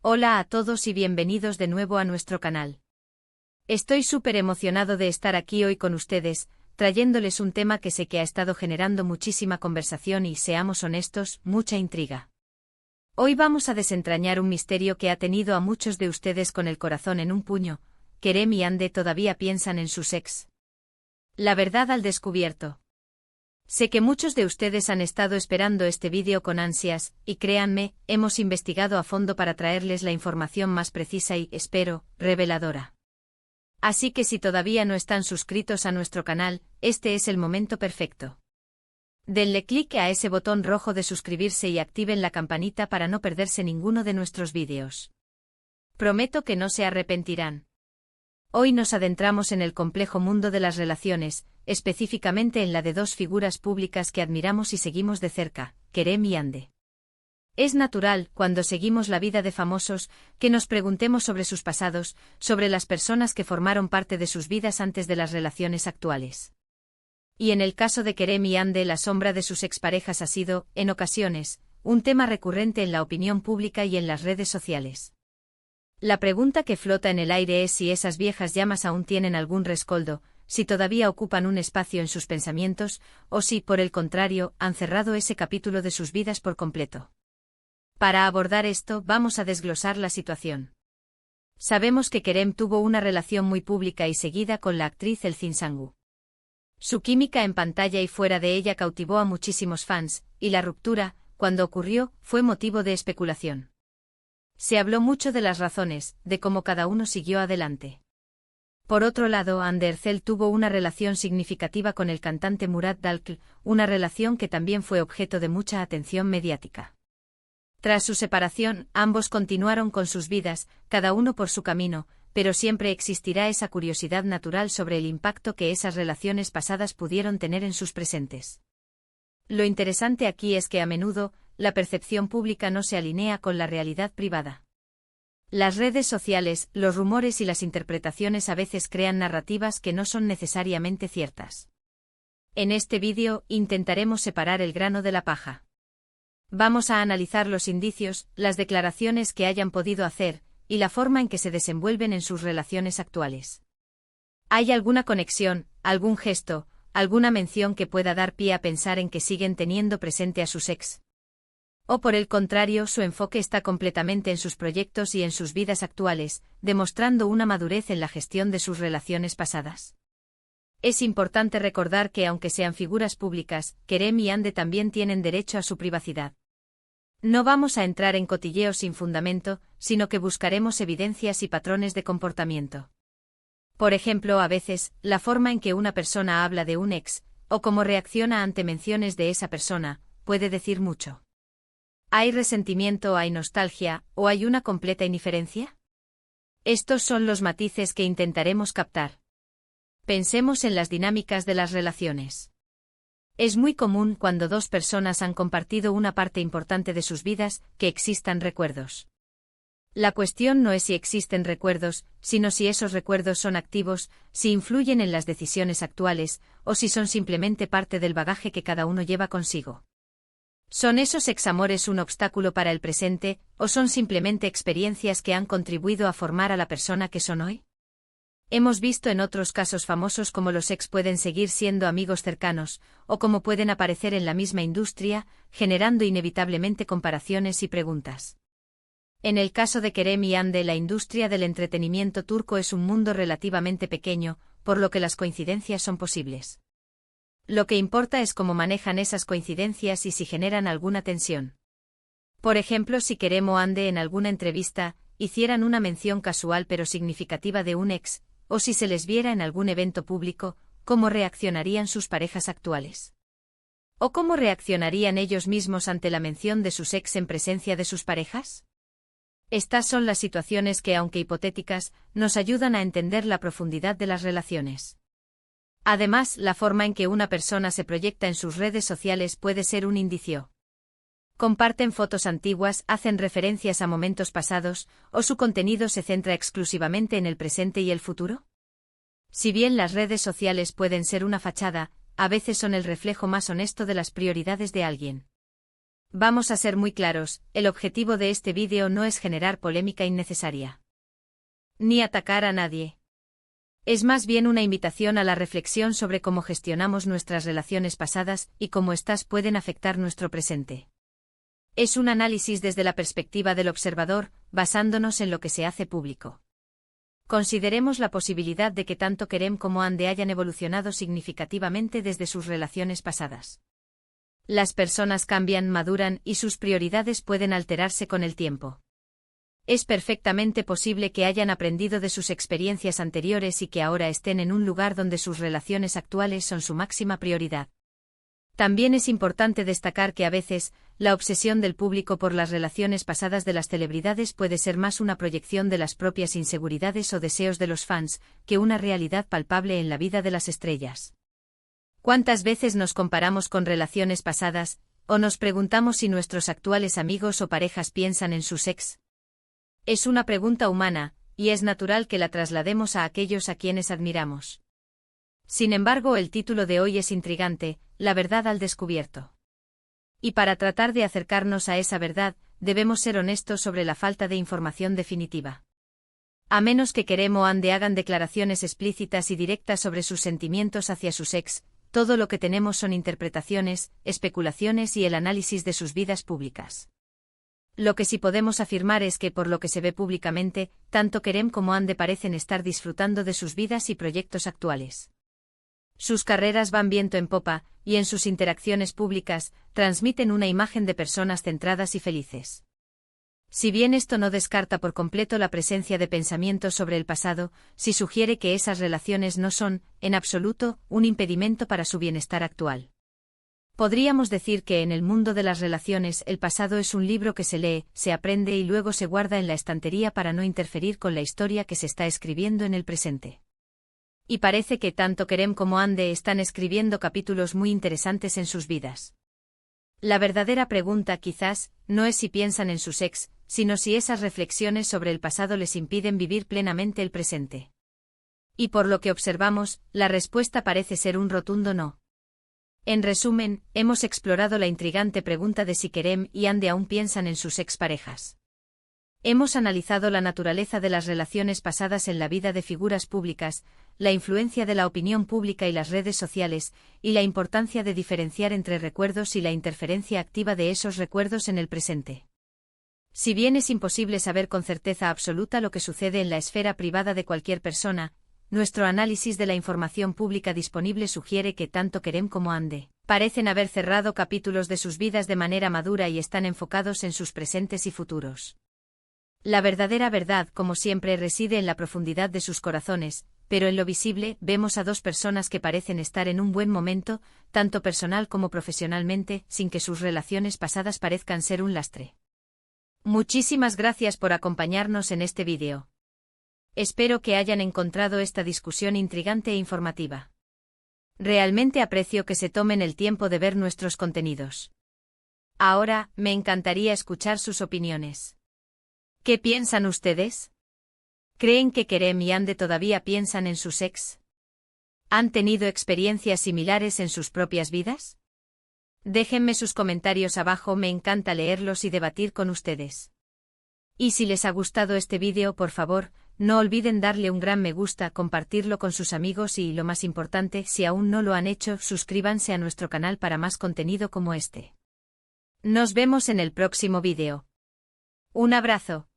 Hola a todos y bienvenidos de nuevo a nuestro canal. Estoy súper emocionado de estar aquí hoy con ustedes, trayéndoles un tema que sé que ha estado generando muchísima conversación y, seamos honestos, mucha intriga. Hoy vamos a desentrañar un misterio que ha tenido a muchos de ustedes con el corazón en un puño. Kerem y Hande todavía piensan en sus ex. La verdad al descubierto. Sé que muchos de ustedes han estado esperando este vídeo con ansias, y créanme, hemos investigado a fondo para traerles la información más precisa y, espero, reveladora. Así que si todavía no están suscritos a nuestro canal, este es el momento perfecto. Denle clic a ese botón rojo de suscribirse y activen la campanita para no perderse ninguno de nuestros vídeos. Prometo que no se arrepentirán. Hoy nos adentramos en el complejo mundo de las relaciones, específicamente en la de dos figuras públicas que admiramos y seguimos de cerca, Kerem y Hande. Es natural, cuando seguimos la vida de famosos, que nos preguntemos sobre sus pasados, sobre las personas que formaron parte de sus vidas antes de las relaciones actuales. Y en el caso de Kerem y Hande, la sombra de sus exparejas ha sido, en ocasiones, un tema recurrente en la opinión pública y en las redes sociales. La pregunta que flota en el aire es si esas viejas llamas aún tienen algún rescoldo, si todavía ocupan un espacio en sus pensamientos, o si, por el contrario, han cerrado ese capítulo de sus vidas por completo. Para abordar esto, vamos a desglosar la situación. Sabemos que Kerem tuvo una relación muy pública y seguida con la actriz Elçin Sangu. Su química en pantalla y fuera de ella cautivó a muchísimos fans, y la ruptura, cuando ocurrió, fue motivo de especulación. Se habló mucho de las razones, de cómo cada uno siguió adelante. Por otro lado, Hande Erçel tuvo una relación significativa con el cantante Murat Dalkl, una relación que también fue objeto de mucha atención mediática. Tras su separación, ambos continuaron con sus vidas, cada uno por su camino, pero siempre existirá esa curiosidad natural sobre el impacto que esas relaciones pasadas pudieron tener en sus presentes. Lo interesante aquí es que a menudo, la percepción pública no se alinea con la realidad privada. Las redes sociales, los rumores y las interpretaciones a veces crean narrativas que no son necesariamente ciertas. En este vídeo, intentaremos separar el grano de la paja. Vamos a analizar los indicios, las declaraciones que hayan podido hacer, y la forma en que se desenvuelven en sus relaciones actuales. ¿Hay alguna conexión, algún gesto, alguna mención que pueda dar pie a pensar en que siguen teniendo presente a sus ex? ¿O por el contrario, su enfoque está completamente en sus proyectos y en sus vidas actuales, demostrando una madurez en la gestión de sus relaciones pasadas? Es importante recordar que aunque sean figuras públicas, Kerem y Hande también tienen derecho a su privacidad. No vamos a entrar en cotilleos sin fundamento, sino que buscaremos evidencias y patrones de comportamiento. Por ejemplo, a veces, la forma en que una persona habla de un ex, o cómo reacciona ante menciones de esa persona, puede decir mucho. ¿Hay resentimiento, hay nostalgia, o hay una completa indiferencia? Estos son los matices que intentaremos captar. Pensemos en las dinámicas de las relaciones. Es muy común cuando dos personas han compartido una parte importante de sus vidas, que existan recuerdos. La cuestión no es si existen recuerdos, sino si esos recuerdos son activos, si influyen en las decisiones actuales, o si son simplemente parte del bagaje que cada uno lleva consigo. ¿Son esos examores un obstáculo para el presente, o son simplemente experiencias que han contribuido a formar a la persona que son hoy? Hemos visto en otros casos famosos cómo los ex pueden seguir siendo amigos cercanos, o cómo pueden aparecer en la misma industria, generando inevitablemente comparaciones y preguntas. En el caso de Kerem y Hande, la industria del entretenimiento turco es un mundo relativamente pequeño, por lo que las coincidencias son posibles. Lo que importa es cómo manejan esas coincidencias y si generan alguna tensión. Por ejemplo, si Kerem o Hande en alguna entrevista hicieran una mención casual pero significativa de un ex, o si se les viera en algún evento público, ¿cómo reaccionarían sus parejas actuales? ¿O cómo reaccionarían ellos mismos ante la mención de sus ex en presencia de sus parejas? Estas son las situaciones que, aunque hipotéticas, nos ayudan a entender la profundidad de las relaciones. Además, la forma en que una persona se proyecta en sus redes sociales puede ser un indicio. ¿Comparten fotos antiguas, hacen referencias a momentos pasados, o su contenido se centra exclusivamente en el presente y el futuro? Si bien las redes sociales pueden ser una fachada, a veces son el reflejo más honesto de las prioridades de alguien. Vamos a ser muy claros, el objetivo de este vídeo no es generar polémica innecesaria. Ni atacar a nadie. Es más bien una invitación a la reflexión sobre cómo gestionamos nuestras relaciones pasadas y cómo éstas pueden afectar nuestro presente. Es un análisis desde la perspectiva del observador, basándonos en lo que se hace público. Consideremos la posibilidad de que tanto Kerem como Hande hayan evolucionado significativamente desde sus relaciones pasadas. Las personas cambian, maduran y sus prioridades pueden alterarse con el tiempo. Es perfectamente posible que hayan aprendido de sus experiencias anteriores y que ahora estén en un lugar donde sus relaciones actuales son su máxima prioridad. También es importante destacar que a veces, la obsesión del público por las relaciones pasadas de las celebridades puede ser más una proyección de las propias inseguridades o deseos de los fans, que una realidad palpable en la vida de las estrellas. ¿Cuántas veces nos comparamos con relaciones pasadas, o nos preguntamos si nuestros actuales amigos o parejas piensan en sus ex? Es una pregunta humana, y es natural que la traslademos a aquellos a quienes admiramos. Sin embargo, el título de hoy es intrigante, La verdad al descubierto. Y para tratar de acercarnos a esa verdad, debemos ser honestos sobre la falta de información definitiva. A menos que Kerem o Hande hagan declaraciones explícitas y directas sobre sus sentimientos hacia sus ex, todo lo que tenemos son interpretaciones, especulaciones y el análisis de sus vidas públicas. Lo que sí podemos afirmar es que por lo que se ve públicamente, tanto Kerem como Hande parecen estar disfrutando de sus vidas y proyectos actuales. Sus carreras van viento en popa, y en sus interacciones públicas, transmiten una imagen de personas centradas y felices. Si bien esto no descarta por completo la presencia de pensamientos sobre el pasado, sí sugiere que esas relaciones no son, en absoluto, un impedimento para su bienestar actual. Podríamos decir que en el mundo de las relaciones el pasado es un libro que se lee, se aprende y luego se guarda en la estantería para no interferir con la historia que se está escribiendo en el presente. Y parece que tanto Kerem como Hande están escribiendo capítulos muy interesantes en sus vidas. La verdadera pregunta quizás, no es si piensan en sus ex, sino si esas reflexiones sobre el pasado les impiden vivir plenamente el presente. Y por lo que observamos, la respuesta parece ser un rotundo no. En resumen, hemos explorado la intrigante pregunta de si Kerem y Hande aún piensan en sus exparejas. Hemos analizado la naturaleza de las relaciones pasadas en la vida de figuras públicas, la influencia de la opinión pública y las redes sociales, y la importancia de diferenciar entre recuerdos y la interferencia activa de esos recuerdos en el presente. Si bien es imposible saber con certeza absoluta lo que sucede en la esfera privada de cualquier persona, nuestro análisis de la información pública disponible sugiere que tanto Kerem como Hande parecen haber cerrado capítulos de sus vidas de manera madura y están enfocados en sus presentes y futuros. La verdadera verdad, como siempre, reside en la profundidad de sus corazones, pero en lo visible vemos a dos personas que parecen estar en un buen momento, tanto personal como profesionalmente, sin que sus relaciones pasadas parezcan ser un lastre. Muchísimas gracias por acompañarnos en este vídeo. Espero que hayan encontrado esta discusión intrigante e informativa. Realmente aprecio que se tomen el tiempo de ver nuestros contenidos. Ahora, me encantaría escuchar sus opiniones. ¿Qué piensan ustedes? ¿Creen que Kerem y Hande todavía piensan en sus ex? ¿Han tenido experiencias similares en sus propias vidas? Déjenme sus comentarios abajo, me encanta leerlos y debatir con ustedes. Y si les ha gustado este vídeo, por favor, no olviden darle un gran me gusta, compartirlo con sus amigos y, lo más importante, si aún no lo han hecho, suscríbanse a nuestro canal para más contenido como este. Nos vemos en el próximo vídeo. Un abrazo.